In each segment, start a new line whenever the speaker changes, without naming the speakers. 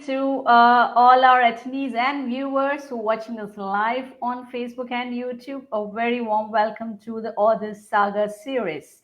to all our attendees and viewers who are watching us live on Facebook and YouTube. A very warm welcome to the Authors Saga series.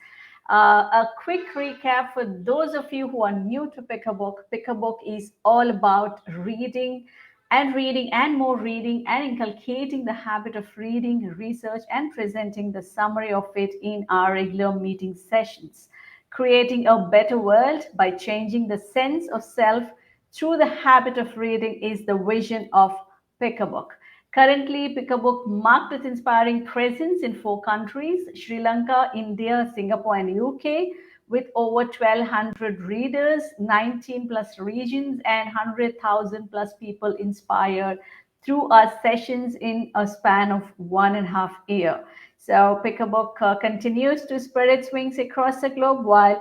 A quick recap for those of you who are new to Pick a Book. Pick a Book is all about reading and more reading and inculcating the habit of reading, research, and presenting the summary of it in our regular meeting sessions. Creating a better world by changing the sense of self through the habit of reading is the vision of Pick a Book. Currently, Pick a Book marked its inspiring presence in 4 countries: Sri Lanka, India, Singapore, and UK, with over 1,200 readers, 19 plus regions, and 100,000 plus people inspired through our sessions in a span of 1.5 years. So Pick a Book continues to spread its wings across the globe while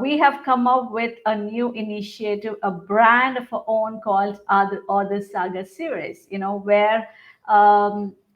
we have come up with a new initiative, a brand of our own called Author Saga series, wherein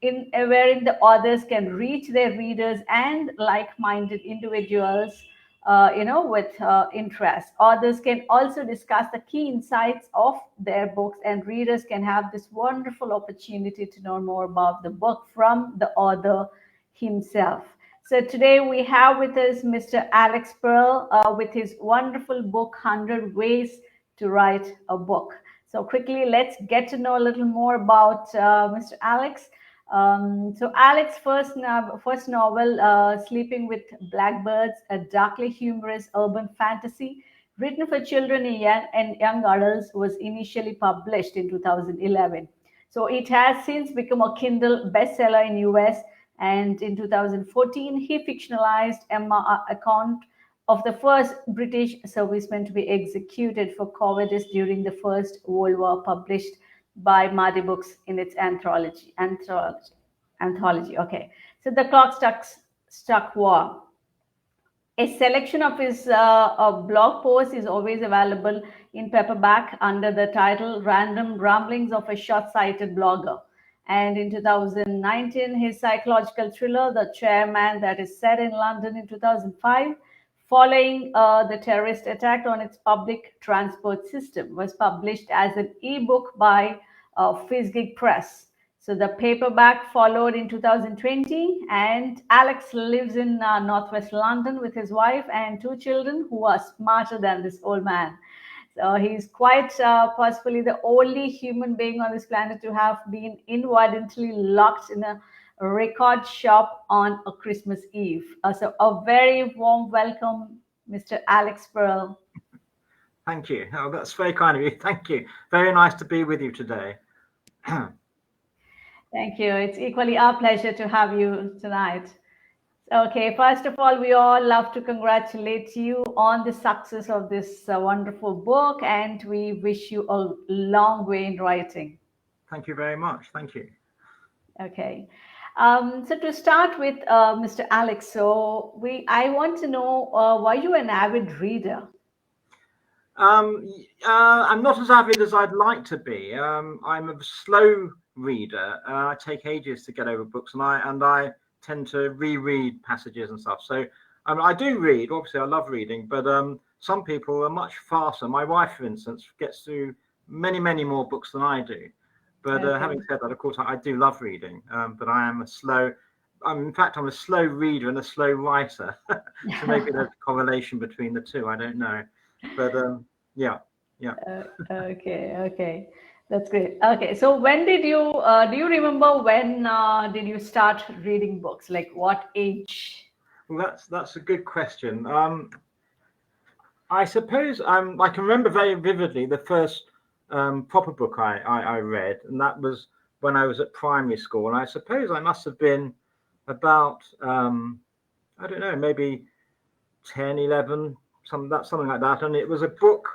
the authors can reach their readers and like-minded individuals, with interest. Authors can also discuss the key insights of their books, and readers can have this wonderful opportunity to know more about the book from the author himself. So today we have with us Mr. Alex Pearl with his wonderful book, 100 Ways to Write a Book. So quickly, let's get to know a little more about Mr. Alex. So Alex's first novel, Sleeping with Blackbirds, a darkly humorous urban fantasy written for children and young adults, was initially published in 2011. So it has since become a Kindle bestseller in US. And in 2014, he fictionalized Emma account of the first British serviceman to be executed for cowardice during the First World War, published by Mardi Books in its anthology. Okay, so the clock struck war. A selection of his blog posts is always available in paperback under the title Random Ramblings of a Short-Sighted Blogger. And in 2019, his psychological thriller, The Chairman, that is set in London in 2005, following the terrorist attack on its public transport system, was published as an ebook by Piick Press. So the paperback followed in 2020, and Alex lives in Northwest London with his wife and 2 children who are smarter than this old man. So he's quite possibly the only human being on this planet to have been inadvertently locked in a record shop on a Christmas Eve. So a very warm welcome, Mr. Alex Pearl.
Thank you. Oh, that's very kind of you. Thank you. Very nice to be with you today.
Thank you. It's equally our pleasure to have you tonight. Okay, first of all, we all love to congratulate you on the success of this wonderful book, and we wish you a long way in writing.
Thank you very much. Thank you.
Okay. So to start with, Mr. Alex, I want to know, were you an avid reader?
I'm not as avid as I'd like to be. I'm a slow reader. I take ages to get over books, and I tend to reread passages and stuff. So I do read. Obviously, I love reading, but some people are much faster. My wife, for instance, gets through many more books than I do. But
Okay.
Having said that, of course, I do love reading. But I am in fact, I'm a slow reader and a slow writer. So maybe there's a correlation between the two. I don't know. But yeah.
Okay. That's great. Okay, so when did you do you remember when did you start reading books? Like what age?
Well, that's a good question. I suppose I can remember very vividly the first proper book I read, and that was when I was at primary school. And I suppose I must have been about I don't know, maybe 10, 11, something like that. And it was a book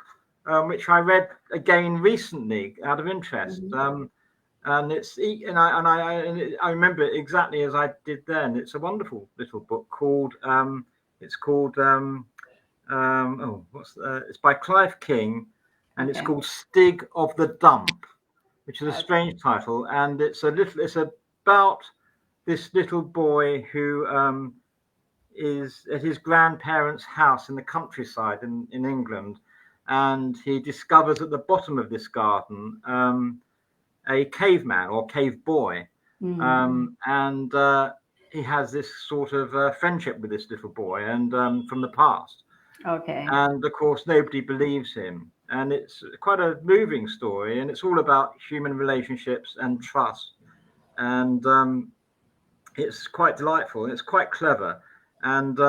which I read again recently out of interest.
Mm-hmm.
I remember it exactly as I did then. It's a wonderful little book called it's by Clive King, and it's called Stig of the Dump, which is a strange title. And it's about this little boy who is at his grandparents' house in the countryside in England. and he discovers at the bottom of this garden a caveman or cave boy, and he has this sort of friendship with this little boy, and from the past.
Okay.
And of course, nobody believes him, and it's quite a moving story, and it's all about human relationships and trust, and it's quite delightful and it's quite clever. And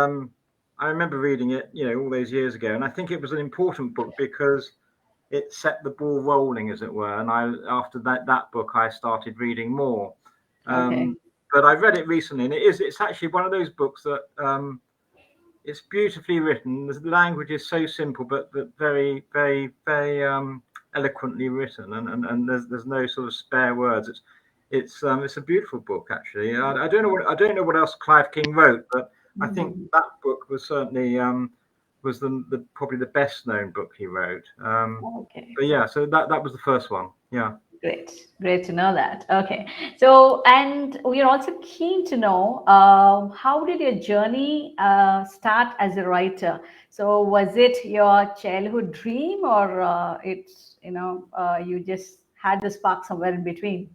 I remember reading it, all those years ago, and I think it was an important book because it set the ball rolling, as it were. And after that book, I started reading more.
Okay.
But I read it recently, and it's actually one of those books that it's beautifully written. The language is so simple, but very, very, very eloquently written, and there's no sort of spare words. It's a beautiful book, actually. I don't know what else Clive King wrote, but I think that book was certainly was the probably the best known book he wrote.
Okay.
But yeah, so that was the first one. Yeah.
Great to know that. Okay. So, and we are also keen to know how did your journey start as a writer? So, was it your childhood dream, or you just had the spark somewhere in between?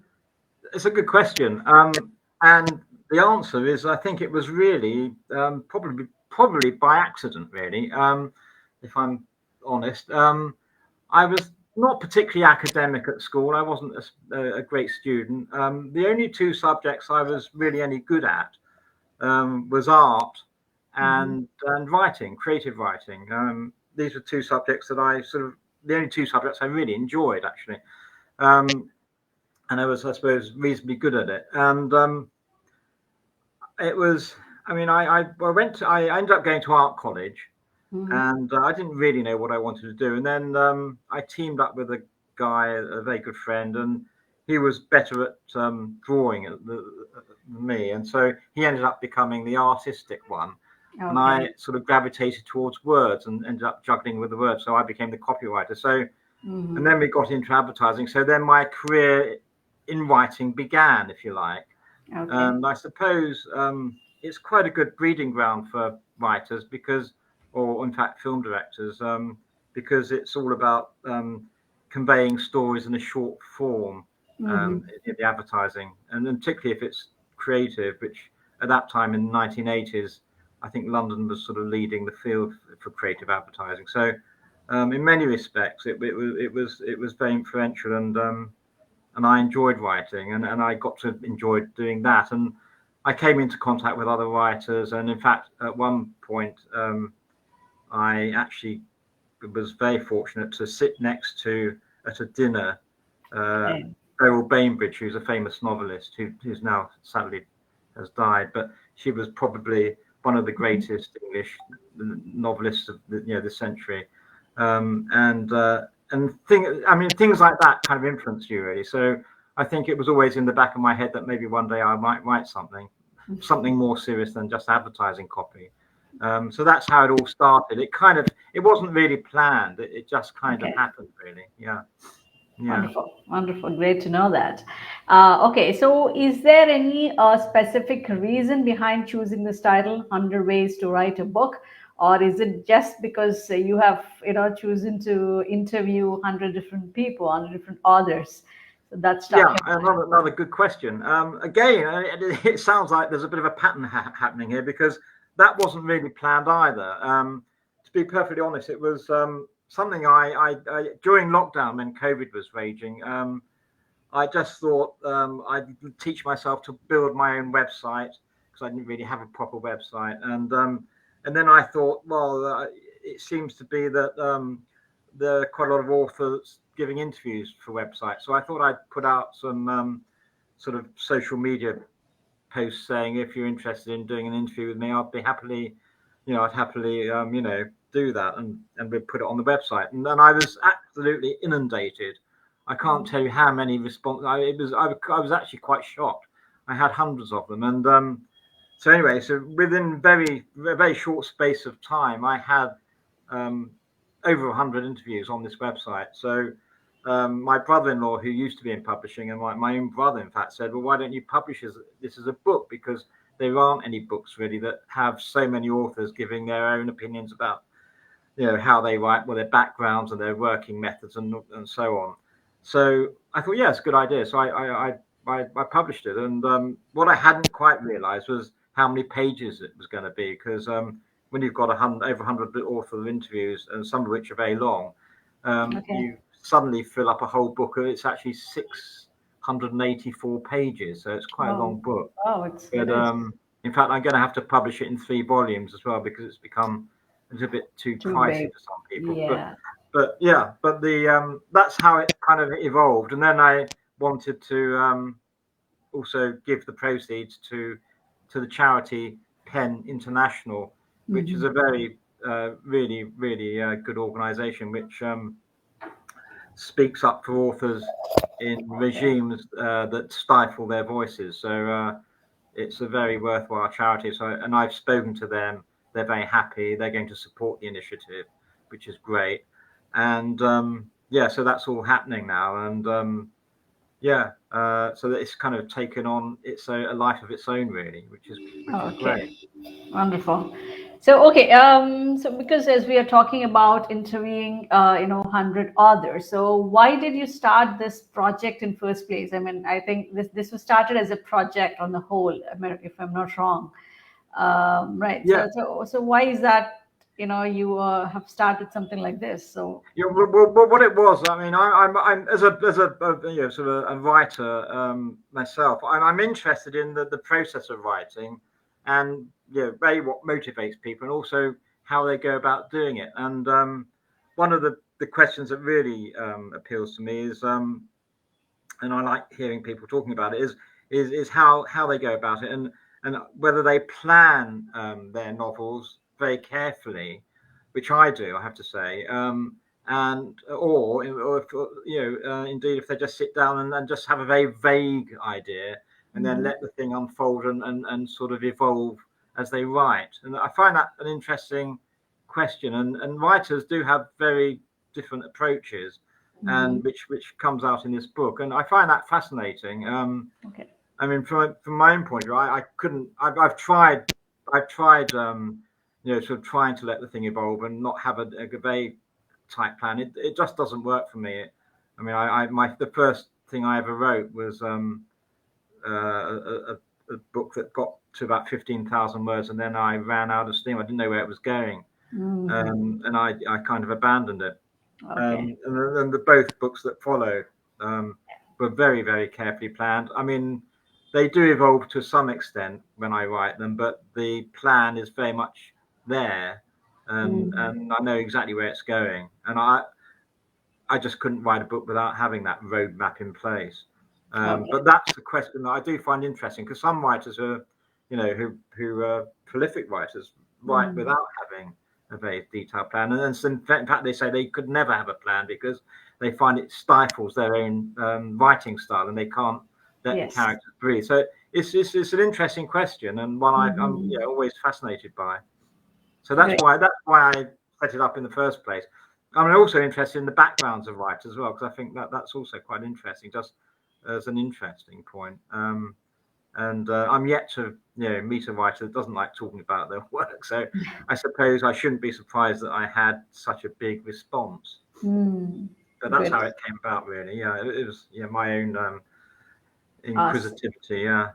It's a good question. And the answer is, I think it was really probably by accident, really. If I'm honest, I was not particularly academic at school. I wasn't a great student. The only two subjects I was really any good at was art and writing, creative writing. These were two subjects that the only two subjects I really enjoyed, actually. And I was, I suppose, reasonably good at it. And it was, I mean, I ended up going to art college, and I didn't really know what I wanted to do. And then I teamed up with a guy, a very good friend, and he was better at drawing than me. And so he ended up becoming the artistic one.
Okay.
And I sort of gravitated towards words and ended up juggling with the words. So I became the copywriter. So, and then we got into advertising. So then my career in writing began, if you like.
Okay.
And I suppose it's quite a good breeding ground for writers or in fact film directors, because it's all about conveying stories in a short form in the advertising, and particularly if it's creative, which at that time in the 1980s, I think London was sort of leading the field for creative advertising. So in many respects, it was very influential, and I enjoyed writing, and I got to enjoy doing that. And I came into contact with other writers, and in fact, at one point, I actually was very fortunate to sit next to at a dinner Beryl Bainbridge, who's a famous novelist who's now sadly has died, but she was probably one of the greatest English novelists of the century, and things like that kind of influence you, really. So I think it was always in the back of my head that maybe one day I might write something more serious than just advertising copy. So that's how it all started. It wasn't really planned. It just kind of happened, really. Yeah.
Wonderful. Great to know that. Okay, so is there any specific reason behind choosing this title, 100 Ways to Write a Book? Or is it just because you have, chosen to interview 100 different people, 100 different authors? So that's
another good question. Again, it sounds like there's a bit of a pattern happening here, because that wasn't really planned either. To be perfectly honest, it was something I during lockdown when COVID was raging. I just thought I'd teach myself to build my own website, because I didn't really have a proper website, and then I thought, well, it seems to be that there are quite a lot of authors giving interviews for websites. So I thought I'd put out some sort of social media posts saying, if you're interested in doing an interview with me, I'd happily do that, and we'd put it on the website. And then I was absolutely inundated. I can't tell you how many responses. I was actually quite shocked. I had hundreds of them, and so anyway, so within a very short space of time, I had over 100 interviews on this website. So my brother-in-law, who used to be in publishing, and my own brother, in fact, said, well, why don't you publish this as a book? Because there aren't any books really that have so many authors giving their own opinions about how they write, their backgrounds and their working methods and so on. So I thought, yeah, it's a good idea. So I published it, and what I hadn't quite realised was how many pages it was going to be, because when you've got over 100 author interviews, and some of which are very long, you suddenly fill up a whole book. It's actually 684 pages, so it's quite a long book.
Oh,
but in fact, I'm going to have to publish it in 3 volumes as well, because it's become a bit too pricey for some people.
Yeah.
But the that's how it kind of evolved. And then I wanted to also give the proceeds to the charity Penn International, which is a very really good organization, which speaks up for authors in regimes that stifle their voices. So it's a very worthwhile charity. And I've spoken to them. They're very happy. They're going to support the initiative, which is great. And so that's all happening now. And so that it's kind of taken on a life of its own, really, which is great.
Wonderful. So so because as we are talking about interviewing 100 authors, so why did you start this project in first place? I mean, I think this was started as a project on the whole, if I'm not wrong, right?
Yeah.
So why is that? You have started something like this. So
well, what it was, I mean, I'm as a sort of a writer myself. I'm interested in the process of writing, and what motivates people, and also how they go about doing it. And one of the questions that really appeals to me is, and I like hearing people talking about it, is how they go about it, and whether they plan their novels very carefully, which I do, I have to say, or if, indeed, if they just sit down and just have a very vague idea, and then let the thing unfold and sort of evolve as they write. And I find that an interesting question, and writers do have very different approaches, and which comes out in this book, and I find that fascinating. I mean, from my own point of view, I couldn't. I've tried, sort of trying to let the thing evolve and not have a very tight plan. It just doesn't work for me. I mean, the first thing I ever wrote was a book that got to about 15,000 words, and then I ran out of steam. I didn't know where it was going, and I kind of abandoned it. And then both books that followed were very, very carefully planned. I mean, they do evolve to some extent when I write them, but the plan is very much there, and I know exactly where it's going. And I just couldn't write a book without having that roadmap in place. But that's a question that I do find interesting, because some writers are, who are prolific writers, write without having a very detailed plan. And then in fact, they say they could never have a plan because they find it stifles their own writing style, and they can't let the characters breathe. So it's an interesting question, and one I'm always fascinated by. So that's why I set it up in the first place. I'm also interested in the backgrounds of writers as well, because I think that's also quite interesting, just as an interesting point. And I'm yet to meet a writer that doesn't like talking about their work. So I suppose I shouldn't be surprised that I had such a big response. But that's how it came about, really. Yeah, it was my own inquisitivity. Yeah.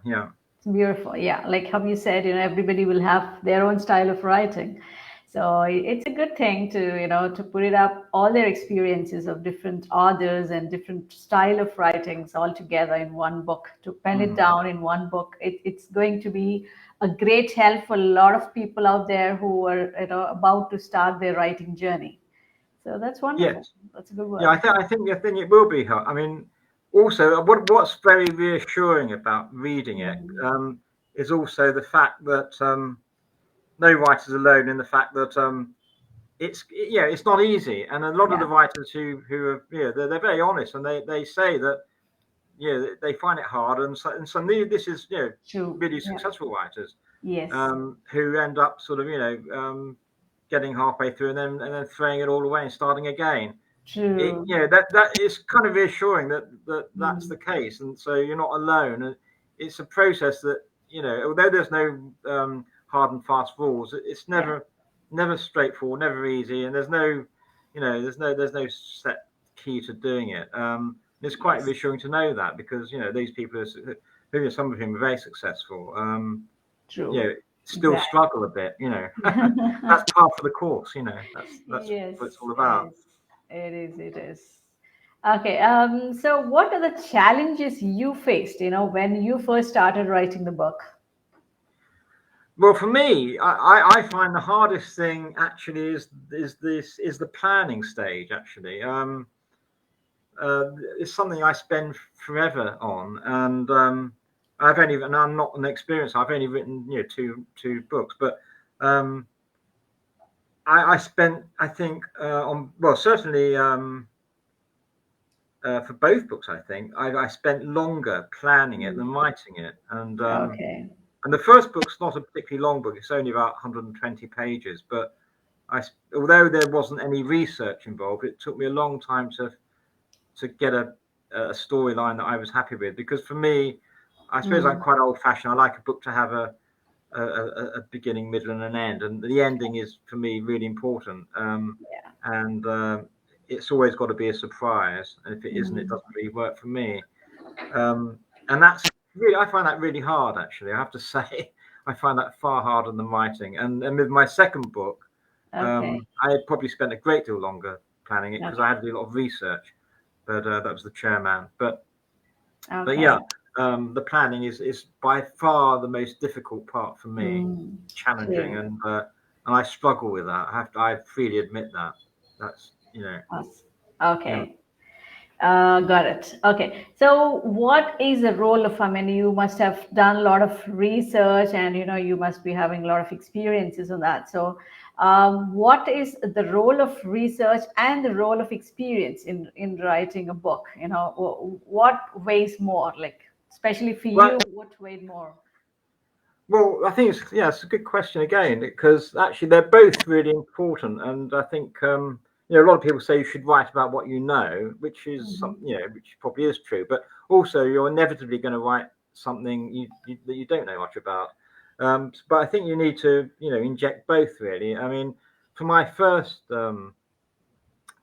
Beautiful. Yeah, like how you said, everybody will have their own style of writing. So it's a good thing to put it up, all their experiences of different authors and different style of writings all together in one book, to pen it down in one book. It's going to be a great help for a lot of people out there who are about to start their writing journey. So that's wonderful.
Yes.
That's a good word.
Yeah, I think it will be helpful. I mean, also what's very reassuring about reading it is also the fact that no writer's alone in the fact that it's not easy, and a lot of the writers who are they're very honest, and they say that they find it hard, and some this is really successful writers who end up sort of getting halfway through and then throwing it all away and starting again.
True.
That is kind of reassuring that's the case, and so you're not alone, and it's a process that although there's no hard and fast rules, it's never never straightforward, never easy, and there's no, there's no set key to doing it. It's quite
Yes.
reassuring to know that, because these people are, some of whom are very successful,
True.
still
Exactly.
struggle a bit. That's part of the course. That's
Yes,
what it's all about.
yes, it is. It is. Okay. So, what are the challenges you faced? When you first started writing the book.
Well, for me, I find the hardest thing actually is the planning stage. Actually, it's something I spend forever on, and and I'm not an experienced. I've only written two books, but um, I spent, I think, on, well, certainly, for both books, I think I spent longer planning it than writing it,
Okay.
and the first book's not a particularly long book. It's only about 120 pages, but although there wasn't any research involved, it took me a long time to get a storyline that I was happy with. Because for me, I suppose I'm
Mm.
quite old-fashioned. I like a book to have a beginning, middle, and an end, and the ending is for me really important.
Yeah.
And It's always got to be a surprise, and if it isn't, it
Mm.
doesn't really work for me. And that's really, I find that really hard, actually. I have to say, I find that far harder than writing. And with my second book,
Okay.
I had probably spent a great deal longer planning it, because I
Okay.
had to do a lot of research. But that was the chairman. But yeah,
Okay.
the planning is by far the most difficult part for me,
Mm.
challenging,
True.
and I struggle with that. I freely admit that. That's
Awesome.
yeah.
Okay. Got it. Okay. So, what is the role of, I mean, you must have done a lot of research and, you must be having a lot of experiences on that. So, what is the role of research and the role of experience in writing a book? What weighs more, like, especially for
Well,
you, what weighed more?
I think it's a good question again, because actually they're both really important, and I think a lot of people say you should write about what you know, which is
Hmm.
something, which probably is true, but also you're inevitably going to write something that you don't know much about. But I think you need to inject both, really. I mean, for my first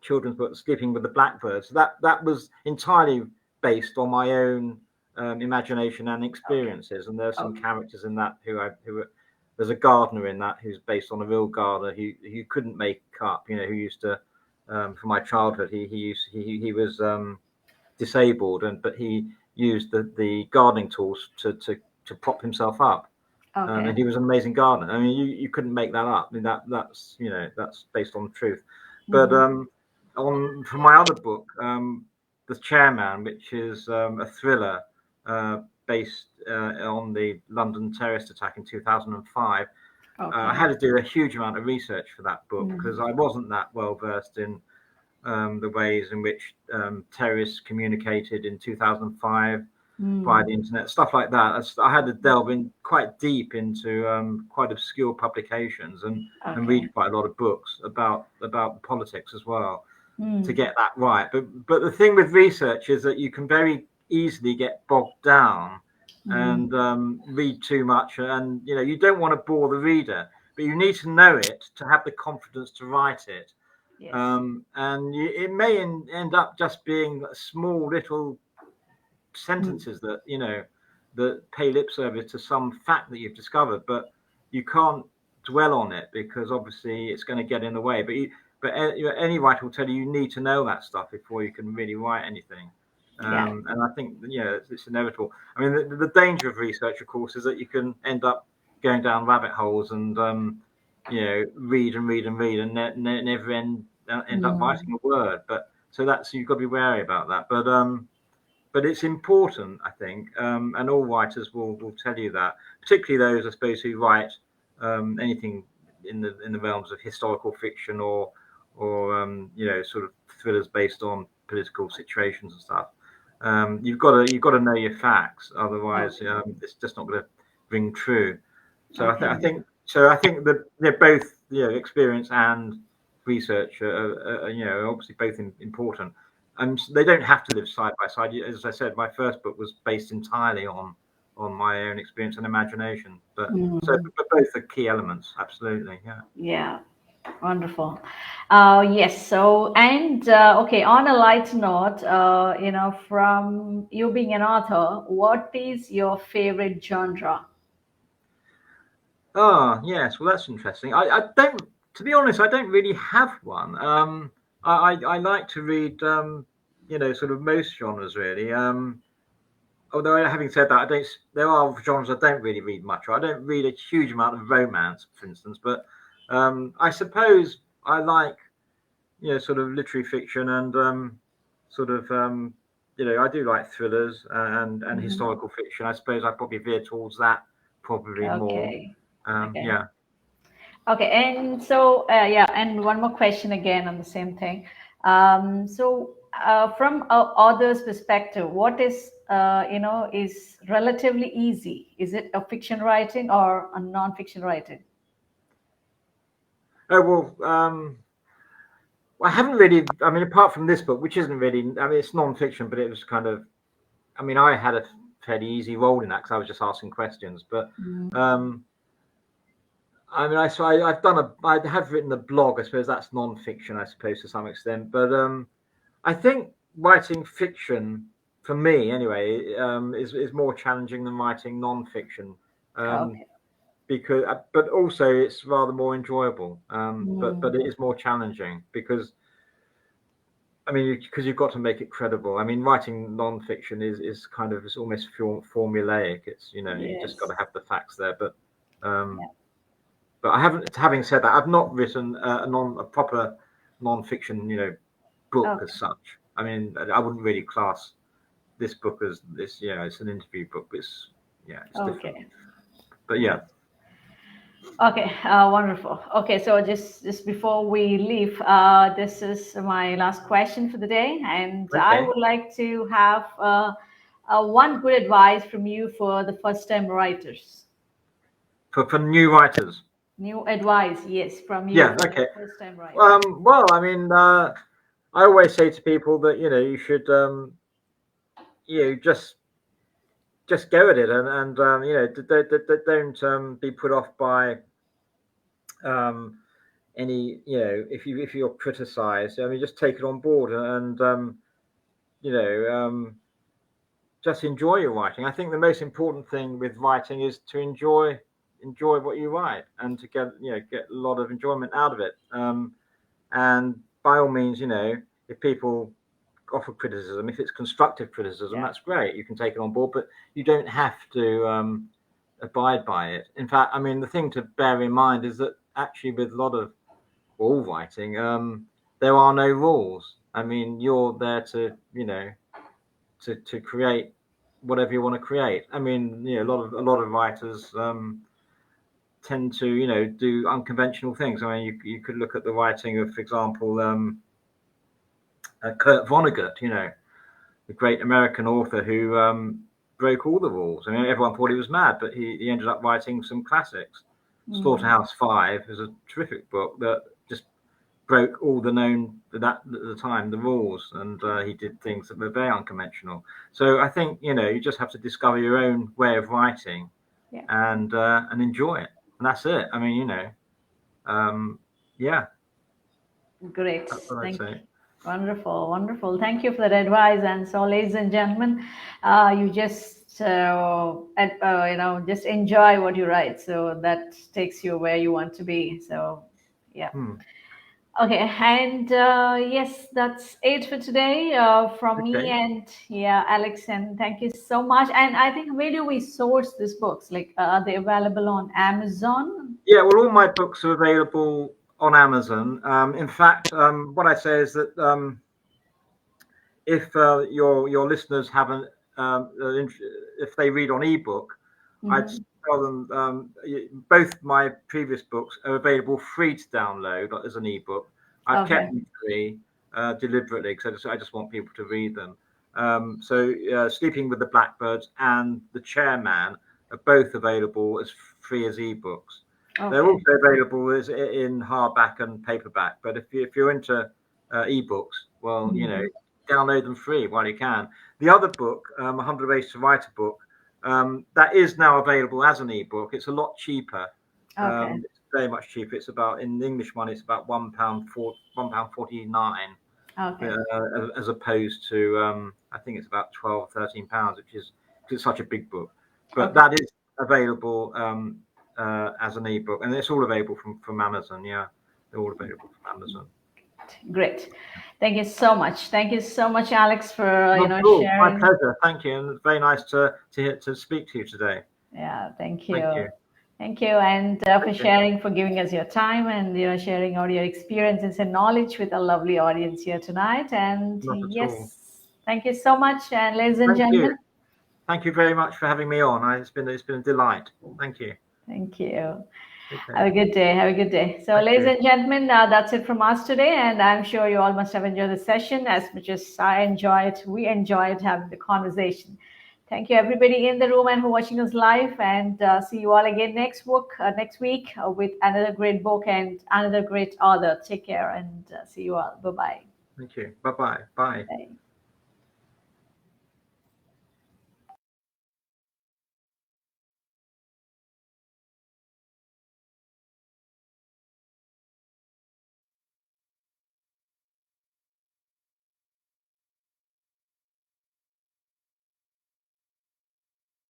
children's book, Sleeping with the Blackbirds, that was entirely based on my own imagination and
Okay.
experiences. And there's some
Okay.
characters in that there's a gardener in that who's based on a real gardener who couldn't make up, who used to, from my childhood, he was disabled, but he used the gardening tools to prop himself up. And
Okay.
he was an amazing gardener. I mean, you couldn't make that up. I mean, that's based on truth. But
Hmm.
on for my other book, The Chairman, which is a thriller based on the London terrorist attack in 2005, I
Okay.
had to do a huge amount of research for that book, because
Mm.
I wasn't that well versed in the ways in which terrorists communicated in 2005 via
Mm.
the internet, stuff like that. I had to delve in quite deep into quite obscure publications, and
Okay.
read quite a lot of books about politics as well, to
Mm.
get that right. But the thing with research is that you can very easily get bogged down
Mm.
and read too much, and you don't want to bore the reader, but you need to know it to have the confidence to write it.
Yes.
It may end up just being small little
Mm.
sentences that pay lip service to some fact that you've discovered, but you can't dwell on it, because obviously it's going to get in the way. Any writer will tell you need to know that stuff before you can really write anything.
Yeah.
And I think it's inevitable. I mean, the danger of research, of course, is that you can end up going down rabbit holes and read and read and read, and never end up
Mm.
writing a word. But so that's, you've got to be wary about that. But it's important, I think, and all writers will tell you that, particularly those, I suppose, who write anything in the realms of historical fiction, or sort of thrillers based on political situations and stuff. You've got to know your facts, otherwise
Okay.
it's just not going to ring true. So I
Okay.
think that they're both, experience and research are obviously both important, and they don't have to live side by side. As I said, my first book was based entirely on my own experience and imagination. But
Mm.
both are key elements, absolutely. Yeah.
Yeah. Wonderful. Yes. So, and okay, on a light note, from you being an author, what is your favorite genre?
Ah, yes. Well, that's interesting. I don't, to be honest, I don't really have one. I like to read, sort of most genres really. Although having said that, I don't. There are genres I don't really read much. I don't read a huge amount of romance, for instance. But I suppose I like, sort of literary fiction and sort of, I do like thrillers and
Hmm.
historical fiction. I suppose I probably veer towards that probably more.
Okay. Okay.
Yeah.
Okay. And so, yeah, and one more question again on the same thing. From a author's perspective, what is relatively easy? Is it a fiction writing or a non-fiction writing?
Oh well, I haven't really. I mean, apart from this book, which isn't really. I mean, it's non-fiction, but it was kind of. I mean, I had a fairly easy role in that because I was just asking questions. But
Mm.
um, I mean, I've done I have written a blog. I suppose that's non-fiction. I suppose to some extent. But I think writing fiction, for me anyway, is more challenging than writing non-fiction. Um,
Okay.
because, but also it's rather more enjoyable. But
Mm.
it is more challenging because I mean, because you've got to make it credible. I mean, writing non-fiction is kind of it's almost formulaic. It's you just got
Yes.
to have the facts there. Um,
Yeah.
but I haven't. Having said that, I've not written a proper non-fiction book as
Okay.
such. I mean, I wouldn't really class this book as this. It's an interview book. But it's different.
Okay.
But yeah,
Okay, wonderful. Okay, so just before we leave, this is my last question for the day, and I
okay.
would like to have one good advice from you for the first-time writers.
For new writers,
New advice, yes, from you
yeah,
for the
okay.
first-time writers.
Well, I mean, I always say to people that you should just go at it and don't be put off by um, any if you're criticized. I mean, just take it on board and you know just enjoy your writing. I think the most important thing with writing is to enjoy what you write and to get a lot of enjoyment out of it. And by all means, if people offer criticism, if it's constructive criticism,
Yeah,
that's great. You can take it on board, but you don't have to abide by it. In fact, I mean, the thing to bear in mind is that actually, with a lot of all writing, there are no rules. I mean, you're there to, to create whatever you want to create. I mean, a lot of writers tend to, do unconventional things. I mean, you could look at the writing of, for example, Kurt Vonnegut, the great American author who broke all the rules. I mean, everyone thought he was mad, but he ended up writing some classics.
mm,
Slaughterhouse-Five is a terrific book that just broke all the known at the time the rules, and he did things that were very unconventional. So I think you just have to discover your own way of writing
yeah,
and enjoy it, and that's it. I mean, um, yeah,
great.
that's what I'd
Thank you.
say.
Wonderful, wonderful. Thank you for that advice. And so, ladies and gentlemen, you just just enjoy what you write. So that takes you where you want to be. So, yeah.
Hmm.
Okay, and yes, that's it for today from me
Okay.
and yeah, Alex. And thank you so much. And I think where do we source these books? Like, are they available on Amazon?
Yeah, well, all my books are available on Amazon. In fact, what I say is that if your listeners haven't, if they read on ebook, I'd
Hmm.
tell them both my previous books are available free to download as an ebook. I've kept
Okay.
them free deliberately because I just want people to read them. So, Sleeping with the Blackbirds and The Chairman are both available as free as ebooks. They're
Okay.
also available as in hardback and paperback. But if you're into ebooks, well,
Mhm.
download them free while you can. The other book, 100 Ways to Write a Book, that is now available as an ebook. It's a lot cheaper.
Okay.
very much cheaper. It's about, in the English one, it's about £1.49.
Okay.
As opposed to I think it's about £12-13, which is, because it's such a big book. But that is available as an ebook, and it's all available from Amazon. Yeah, they're all available from Amazon.
Great. Thank you so much. Thank you so much, Alex, for
Cool.
sharing.
My pleasure. Thank you, and it's very nice to speak to you today.
Yeah, thank you.
Thank you.
Thank you, and for sharing, for giving us your time, and sharing all your experiences and knowledge with a lovely audience here tonight. And
Not at
yes,
all.
thank you so much, and ladies and
Thank
gentlemen.
you. Thank you very much for having me on. It's been a delight. Thank you.
Thank you.
Okay.
Have a good day. Have a good day. So, ladies and gentlemen, that's it from us today. And I'm sure you all must have enjoyed the session as much as I enjoyed. We enjoyed having the conversation. Thank you, everybody in the room and for watching us live. And see you all again next week with another great book and another great author. Take care and see you all. Bye-bye.
Thank you. Bye-bye. Bye.
Bye.